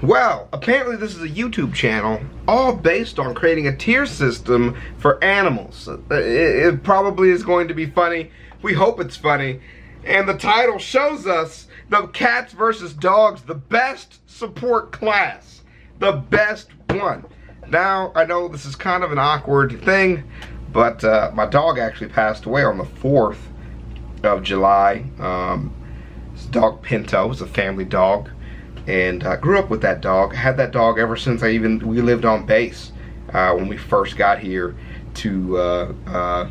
Well, apparently this is a YouTube channel all based on creating a tier system for animals. It probably is going to be funny. We hope it's funny. And the title shows us the cats versus dogs, the best support class. The best one. Now, I know this is kind of an awkward thing, but my dog actually passed away on the 4th of July. It's dog Pinto. It's a family dog. And I grew up with that dog. I had that dog ever since we lived on base when we first got here to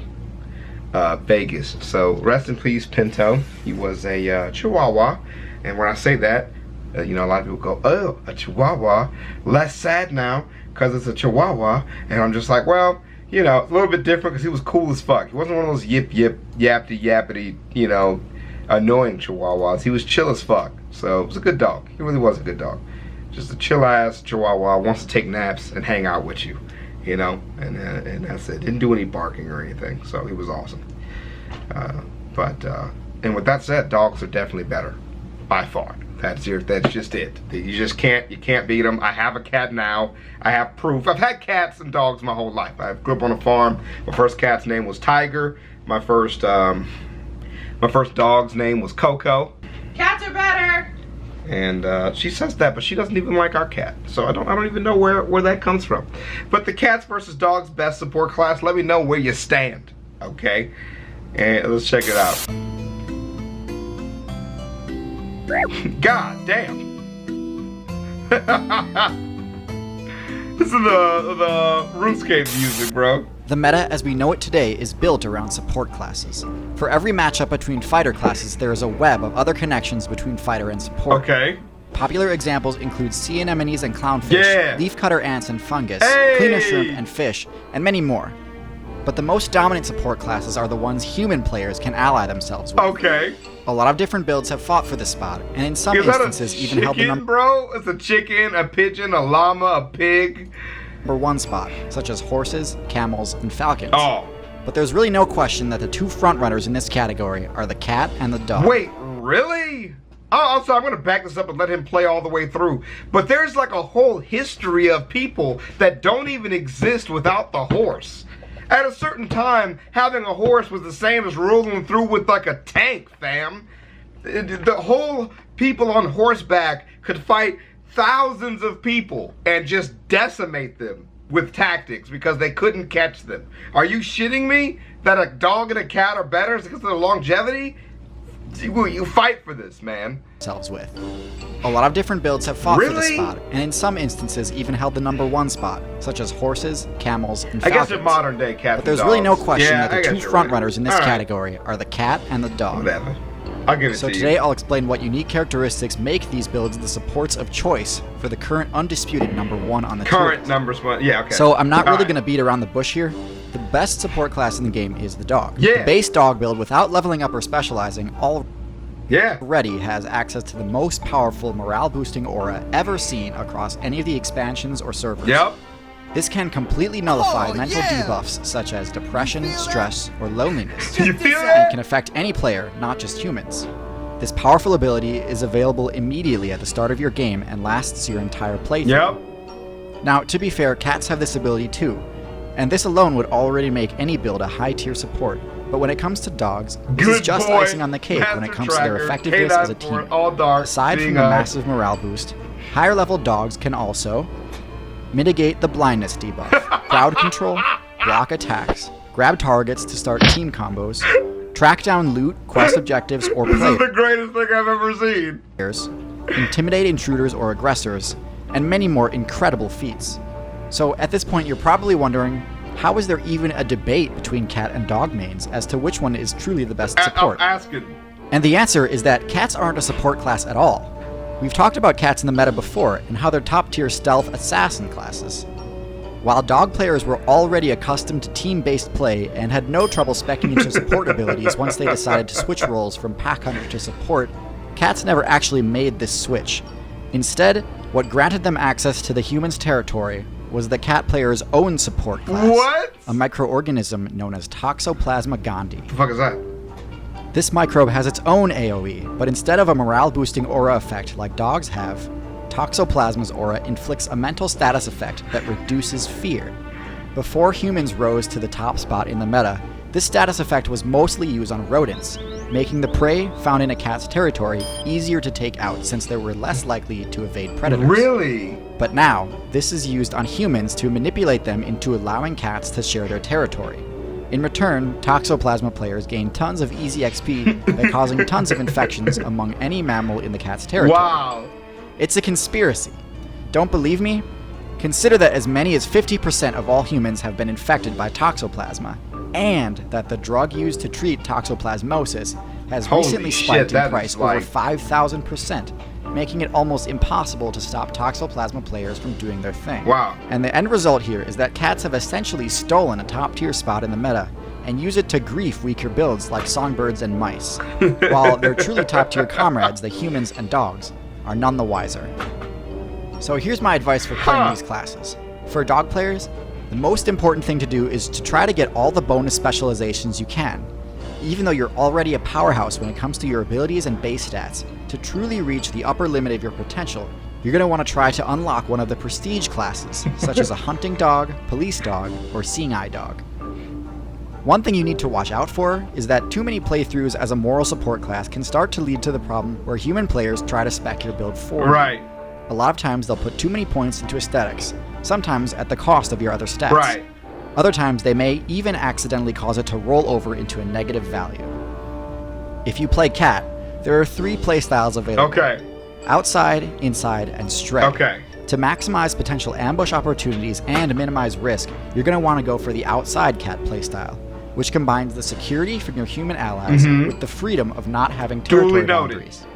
Vegas. So rest in peace, Pinto. He was a Chihuahua, and when I say that, you know, a lot of people go, "Oh, a Chihuahua, less sad now because it's a Chihuahua," and I'm just like, well, you know, it's a little bit different because he was cool as fuck. He wasn't one of those yip yappity, you know, annoying Chihuahuas. He was chill as fuck. So it was a good dog. He really was a good dog. Just a chill ass Chihuahua, wants to take naps and hang out with you, you know, and that's it. Didn't do any barking or anything, so he was awesome. And with that said, dogs are definitely better by far. That's just it. You can't beat them. I have a cat now. I have proof. I've had cats and dogs my whole life. I grew up on a farm. My first cat's name was Tiger. My first dog's name was Coco. Cats are better. And she says that, but she doesn't even like our cat. So I don't even know where that comes from. But the cats versus dogs best support class, let me know where you stand, okay? And let's check it out. God damn. This is the RuneScape music, bro. The meta as we know it today is built around support classes. For every matchup between fighter classes, there is a web of other connections between fighter and support. Okay. Popular examples include sea anemones and clownfish, leafcutter ants and fungus, cleaner shrimp and fish, and many more. But the most dominant support classes are the ones human players can ally themselves with. Okay. A lot of different builds have fought for this spot, and in some instances even held the number bro? It's a chicken, a pigeon, a llama, a pig. number one spot, such as horses, camels, and falcons. Oh. But there's really no question that the two frontrunners in this category are the cat and the dog. Wait, really? Oh, so I'm going to back this up and let him play all the way through. But there's like a whole history of people that don't even exist without the horse. At a certain time, having a horse was the same as rolling through with like a tank, fam. The whole people on horseback could fight thousands of people and just decimate them with tactics because they couldn't catch them. Are you shitting me that a dog and a cat are better because of their longevity? You fight for this, man. With. A lot of different builds have fought for this spot, and in some instances even held the number one spot, such as horses, camels, and falcons. I guess in modern day cats. But there's and really dogs. no question that the two frontrunners right. in this category are the cat and the dog. Whatever. I'll give it so to today you. I'll explain what unique characteristics make these builds the supports of choice for the current undisputed number one on the current numbers one. Yeah, okay. So I'm not really going to beat around the bush here. The best support class in the game is the dog. Yeah. The base dog build without leveling up or specializing already has access to the most powerful morale boosting aura ever seen across any of the expansions or servers. Yep. This can completely nullify mental debuffs such as depression, stress, or loneliness. You feel And that? can affect any player, not just humans. This powerful ability is available immediately at the start of your game and lasts your entire playthrough. Yep. Now, to be fair, cats have this ability too, and this alone would already make any build a high tier support. But when it comes to dogs, this is just icing on the cake when it comes to their effectiveness as a team. Aside from the massive morale boost, higher level dogs can also mitigate the blindness debuff, crowd control, block attacks, grab targets to start team combos, track down loot, quest objectives, or This is the greatest thing I've ever seen. players, intimidate intruders or aggressors, and many more incredible feats. So at this point you're probably wondering, how is there even a debate between cat and dog mains as to which one is truly the best support? I'm asking. And the answer is that cats aren't a support class at all. We've talked about cats in the meta before and how they're top tier stealth assassin classes. While dog players were already accustomed to team-based play and had no trouble speccing into support abilities once they decided to switch roles from pack hunter to support, cats never actually made this switch. Instead, what granted them access to the human's territory was the cat player's own support class. What? A microorganism known as Toxoplasma gondii. What the fuck is that? This microbe has its own AoE, but instead of a morale-boosting aura effect like dogs have, Toxoplasma's aura inflicts a mental status effect that reduces fear. Before humans rose to the top spot in the meta, this status effect was mostly used on rodents, making the prey found in a cat's territory easier to take out since they were less likely to evade predators. Really? But now, this is used on humans to manipulate them into allowing cats to share their territory. In return, Toxoplasma players gain tons of easy XP by causing tons of infections among any mammal in the cat's territory. Wow. It's a conspiracy. Don't believe me? Consider that as many as 50% of all humans have been infected by Toxoplasma, and that the drug used to treat toxoplasmosis has recently spiked in price over 5,000%, making it almost impossible to stop Toxoplasma players from doing their thing. Wow. And the end result here is that cats have essentially stolen a top-tier spot in the meta and use it to grief weaker builds like songbirds and mice, while their truly top-tier comrades, the humans and dogs, are none the wiser. So here's my advice for playing these classes. For dog players, the most important thing to do is to try to get all the bonus specializations you can. Even though you're already a powerhouse when it comes to your abilities and base stats, to truly reach the upper limit of your potential, you're going to want to try to unlock one of the prestige classes, such as a hunting dog, police dog, or seeing eye dog. One thing you need to watch out for is that too many playthroughs as a moral support class can start to lead to the problem where human players try to spec your build for you. Right. A lot of times they'll put too many points into aesthetics, sometimes at the cost of your other stats. Right. Other times they may even accidentally cause it to roll over into a negative value. If you play cat, there are 3 playstyles available. Okay. Outside, inside, and stray. Okay. To maximize potential ambush opportunities and minimize risk, you're going to want to go for the outside cat playstyle, which combines the security from your human allies with the freedom of not having territory boundaries.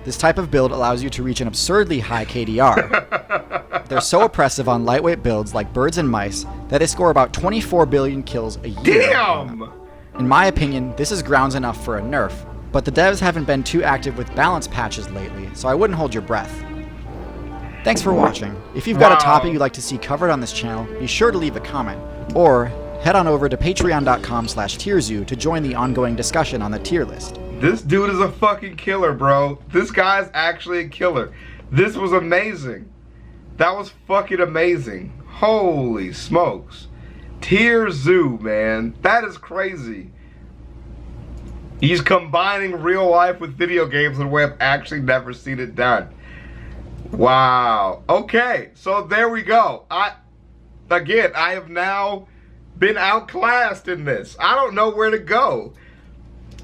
This type of build allows you to reach an absurdly high KDR. They're so oppressive on lightweight builds like birds and mice that they score about 24 billion kills a year. Damn! In my opinion, this is grounds enough for a nerf, but the devs haven't been too active with balance patches lately, so I wouldn't hold your breath. Thanks for watching. If you've got a topic you'd like to see covered on this channel, be sure to leave a comment, or head on over to patreon.com/TierZoo to join the ongoing discussion on the tier list. This dude is a fucking killer, bro. This guy's actually a killer. This was amazing. That was fucking amazing. Holy smokes. TierZoo, man. That is crazy. He's combining real life with video games in a way I've actually never seen it done. Wow. Okay, so there we go. I have now been outclassed in this. I don't know where to go.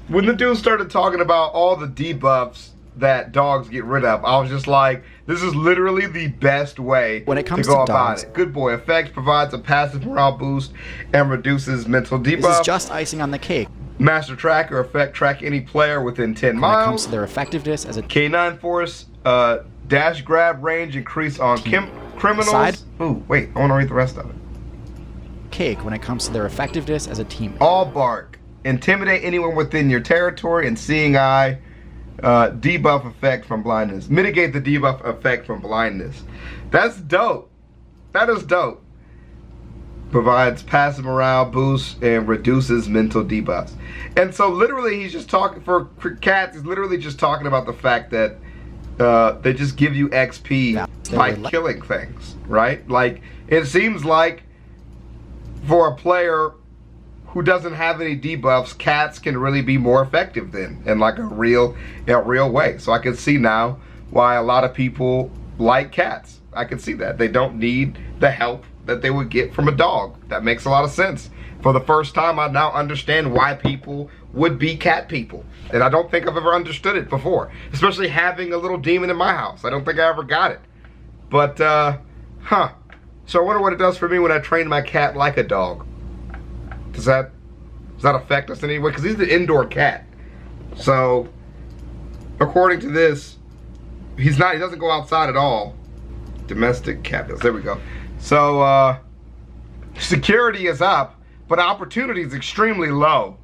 When the dude started talking about all the debuffs that dogs get rid of, I was just like, this is literally the best way when it comes to go to about dogs, it. Good Boy Effects provides a passive morale boost and reduces mental debuff. This is just icing on the cake. Master Tracker effect, track any player within 10 miles. When it comes to their effectiveness as a K9 Force, dash grab range increase on criminals. Ooh, wait, I want to read the rest of it. Cake when it comes to their effectiveness as a team. All bark. Intimidate anyone within your territory, and seeing eye, debuff effect from blindness. Mitigate the debuff effect from blindness. That's dope. That is dope. Provides passive morale boosts and reduces mental debuffs. And so literally he's just talking, for cats, he's literally just talking about the fact that they just give you XP by killing things, right? Like, it seems like for a player who doesn't have any debuffs, cats can really be more effective then in like a real way. So I can see now why a lot of people like cats. I can see that. They don't need the help that they would get from a dog. That makes a lot of sense. For the first time, I now understand why people would be cat people. And I don't think I've ever understood it before. Especially having a little demon in my house. I don't think I ever got it. But, So I wonder what it does for me when I train my cat like a dog. Does that affect us in any way? Because he's the indoor cat. So, according to this, he doesn't go outside at all. Domestic cat bills, there we go. So, security is up, but opportunity is extremely low,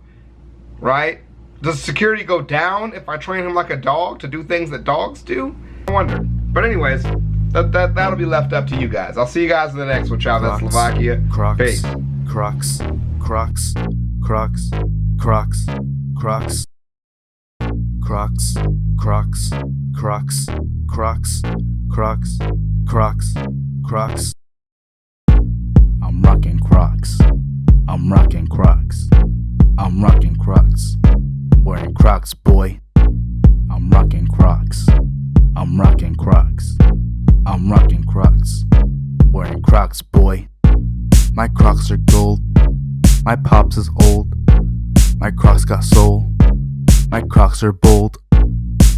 right? Does security go down if I train him like a dog to do things that dogs do? I wonder. But anyways, that'll be left up to you guys. I'll see you guys in the next one, ChavezzSlovakia. Crocs. Peace. Crocs. Crocs. Crocs. Crocs. Crocs. Crocs. Crocs. Crocs. Crocs. Crocs, Crocs, Crocs. I'm rocking Crocs. I'm rocking Crocs. I'm rocking Crocs. Wearing Crocs, boy. I'm rocking Crocs. I'm rocking Crocs. I'm rocking Crocs. Wearing Crocs, boy. My Crocs are gold. My pops is old. My Crocs got soul. My Crocs are bold.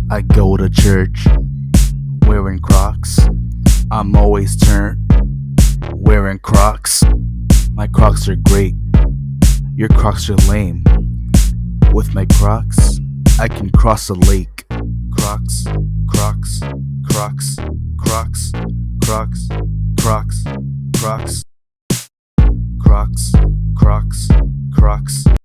I go to church wearing Crocs. I'm always turned wearing Crocs. My Crocs are great. Your Crocs are lame. With my Crocs, I can cross a lake. Crocs, Crocs, Crocs, Crocs, Crocs, Crocs, Crocs, Crocs, Crocs, Crocs.